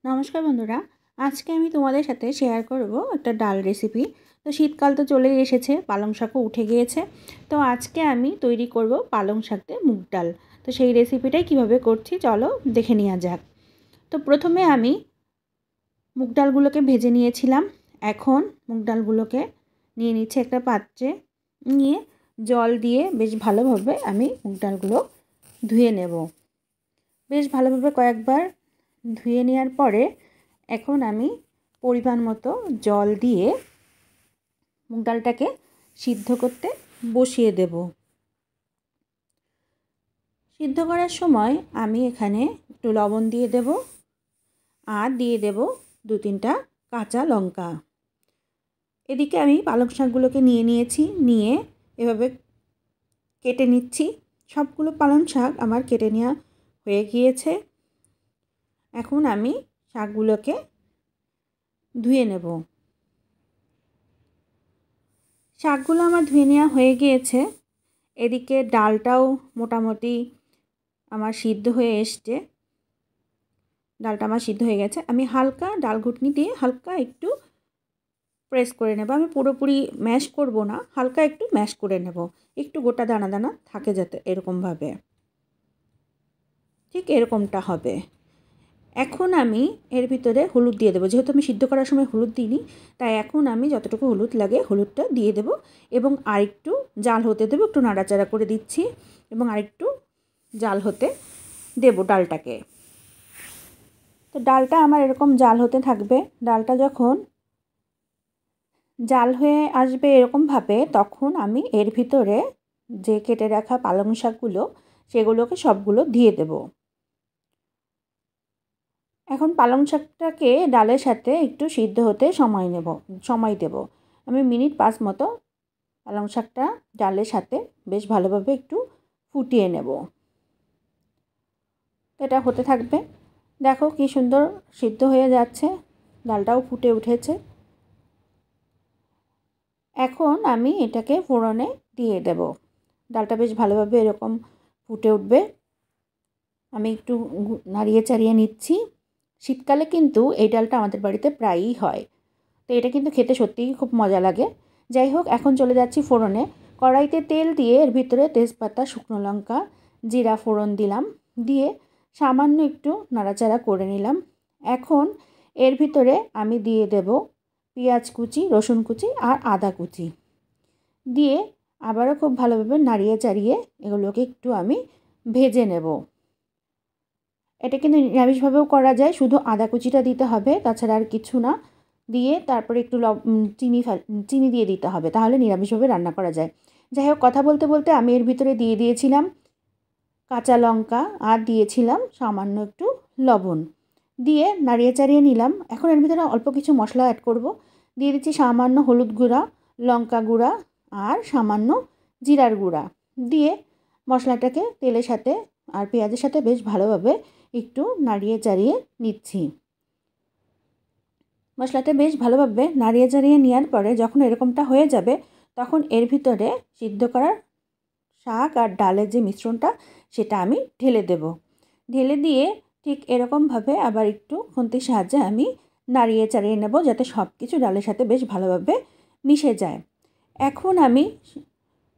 নমস্কার বন্ধুরা, আজকে আমি তোমাদের সাথে শেয়ার করব একটা ডাল রেসিপি। তো শীতকাল তো চলেই এসেছে, পালং শাকও উঠে গিয়েছে। তো আজকে আমি তৈরি করব পালং শাক দিয়ে মুগ ডাল। তো সেই রেসিপিটাই কিভাবে করছি চলো দেখে নেওয়া যাক। তো প্রথমে আমি মুগ ডালগুলোকে ভেজে নিয়েছিলাম। এখন মুগ ডালগুলোকে নিয়ে নিচ্ছি একটা পাত্রে, নিয়ে জল দিয়ে বেশ ভালোভাবে আমি মুগ ডালগুলো ধুয়ে নেব। বেশ ভালোভাবে কয়েকবার ধুয়ে নেওয়ার পরে এখন আমি পরিমাণ মতো জল দিয়ে মুগ ডালটাকে সিদ্ধ করতে বসিয়ে দেব। সিদ্ধ করার সময় আমি এখানে একটু লবণ দিয়ে দেব আর দিয়ে দেব 2-3টা কাঁচা লঙ্কা। এদিকে আমি পালং শাকগুলোকে নিয়ে নিয়েছি, নিয়ে এভাবে কেটে নিচ্ছি। সবগুলো পালং শাক আমার কেটে নেওয়া হয়ে গিয়েছে। এখন আমি শাকগুলোকে ধুয়ে নেব। শাকগুলো আমার ধুয়ে নেওয়া হয়ে গিয়েছে। এদিকে ডালটাও মোটামুটি আমার সিদ্ধ হয়ে এসছে। ডালটা আমার সিদ্ধ হয়ে গেছে। আমি হালকা ডাল ঘুটনি দিয়ে হালকা একটু প্রেস করে নেব। আমি পুরোপুরি ম্যাশ করব না, হালকা একটু ম্যাশ করে নেব, একটু গোটা দানা দানা থাকে যাতে, এরকমভাবে, ঠিক এরকমটা হবে। এখন আমি এর ভিতরে হলুদ দিয়ে দেবো। যেহেতু আমি সিদ্ধ করার সময় হলুদ দিইনি, তাই এখন আমি যতটুকু হলুদ লাগে হলুদটা দিয়ে দেব এবং আরেকটু জাল হতে দেবো। একটু নাড়াচাড়া করে দিচ্ছি এবং আরেকটু জাল হতে দেব ডালটাকে। তো ডালটা আমার এরকম জাল হতে থাকবে। ডালটা যখন জাল হয়ে আসবে এরকমভাবে, তখন আমি এর ভিতরে যে কেটে রাখা পালং শাকগুলো সেগুলোকে সবগুলো দিয়ে দেব। এখন পালং শাকটাকে ডালের সাথে একটু সিদ্ধ হতে সময় দেব। আমি মিনিট 5 মতো পালং শাকটা ডালের সাথে বেশ ভালোভাবে একটু ফুটিয়ে নেব। এটা হতে থাকবে। দেখো কি সুন্দর সিদ্ধ হয়ে যাচ্ছে, ডালটাও ফুটে উঠেছে। এখন আমি এটাকে ফোড়নে দিয়ে দেব। ডালটা বেশ ভালোভাবে এরকম ফুটে উঠবে। আমি একটু নাড়িয়ে চাড়িয়ে নিচ্ছি। শীতকালে কিন্তু এই ডালটা আমাদের বাড়িতে প্রায়ই হয়। তো এটা কিন্তু খেতে সত্যিই খুব মজা লাগে। যাই হোক, এখন চলে যাচ্ছি ফোড়নে। কড়াইতে তেল দিয়ে এর ভিতরে তেজপাতা, শুকনো লঙ্কা, জিরা ফোড়ন দিলাম। দিয়ে সামান্য একটু নাড়াচাড়া করে নিলাম। এখন এর ভিতরে আমি দিয়ে দেব পেঁয়াজ কুচি, রসুন কুচি আর আদা কুচি। দিয়ে আবারও খুব ভালোভাবে নাড়িয়ে চাড়িয়ে এগুলোকে একটু আমি ভেজে নেব। এটা কিন্তু নিরামিষভাবেও করা যায়, শুধু আদা কুচিটা দিতে হবে, তাছাড়া আর কিছু না। দিয়ে তারপরে একটু চিনি দিয়ে দিতে হবে, তাহলে নিরামিষভাবে রান্না করা যায়। যাই হোক, কথা বলতে বলতে আমি এর ভিতরে দিয়ে দিয়েছিলাম কাঁচা লঙ্কা আর দিয়েছিলাম সামান্য একটু লবণ। দিয়ে নাড়িয়ে চাড়িয়ে নিলাম। এখন এর ভিতরে অল্প কিছু মশলা অ্যাড করব। দিয়ে দিচ্ছি সামান্য হলুদ গুঁড়া, লঙ্কা গুঁড়া আর সামান্য জিরার গুঁড়া। দিয়ে মশলাটাকে তেলের সাথে আর পেঁয়াজের সাথে বেশ ভালোভাবে একটু নাড়িয়ে চাড়িয়ে নিচ্ছি। মশলাটা বেশ ভালোভাবে নাড়িয়ে চাড়িয়ে নেওয়ার পরে যখন এরকমটা হয়ে যাবে, তখন এর ভিতরে সিদ্ধ করার শাক আর ডালের যে মিশ্রণটা সেটা আমি ঢেলে দেব। ঢেলে দিয়ে ঠিক এরকমভাবে আবার একটু খুন্তির সাহায্যে আমি নাড়িয়ে চাড়িয়ে নেব, যাতে সব কিছু ডালের সাথে বেশ ভালোভাবে মিশে যায়। এখন আমি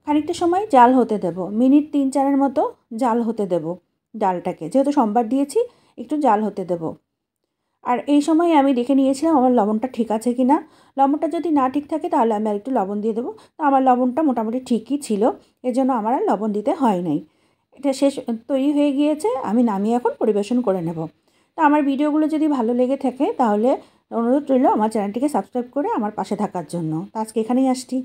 খানিকটা সময় জাল হতে দেব, মিনিট 3-4 মতো জাল হতে দেব ডালটাকে। যেহেতু সোমবার দিয়েছি, একটু জাল হতে দেব। আর এই সময় আমি দেখে নিয়েছিলাম আমার লবণটা ঠিক আছে কি না। লবণটা যদি না ঠিক থাকে তাহলে আমি আর একটু লবণ দিয়ে দেবো। তো আমার লবণটা মোটামুটি ঠিকই ছিল, এজন্য আমার আর লবণ দিতে হয় নাই। এটা তৈরি হয়ে গিয়েছে। আমি নামিয়ে এখন পরিবেশন করে নেব। তো আমার ভিডিওগুলো যদি ভালো লেগে থাকে তাহলে অনুরোধ রইল আমার চ্যানেলটিকে সাবস্ক্রাইব করে আমার পাশে থাকার জন্য। তো আজকে এখানেই আসছি।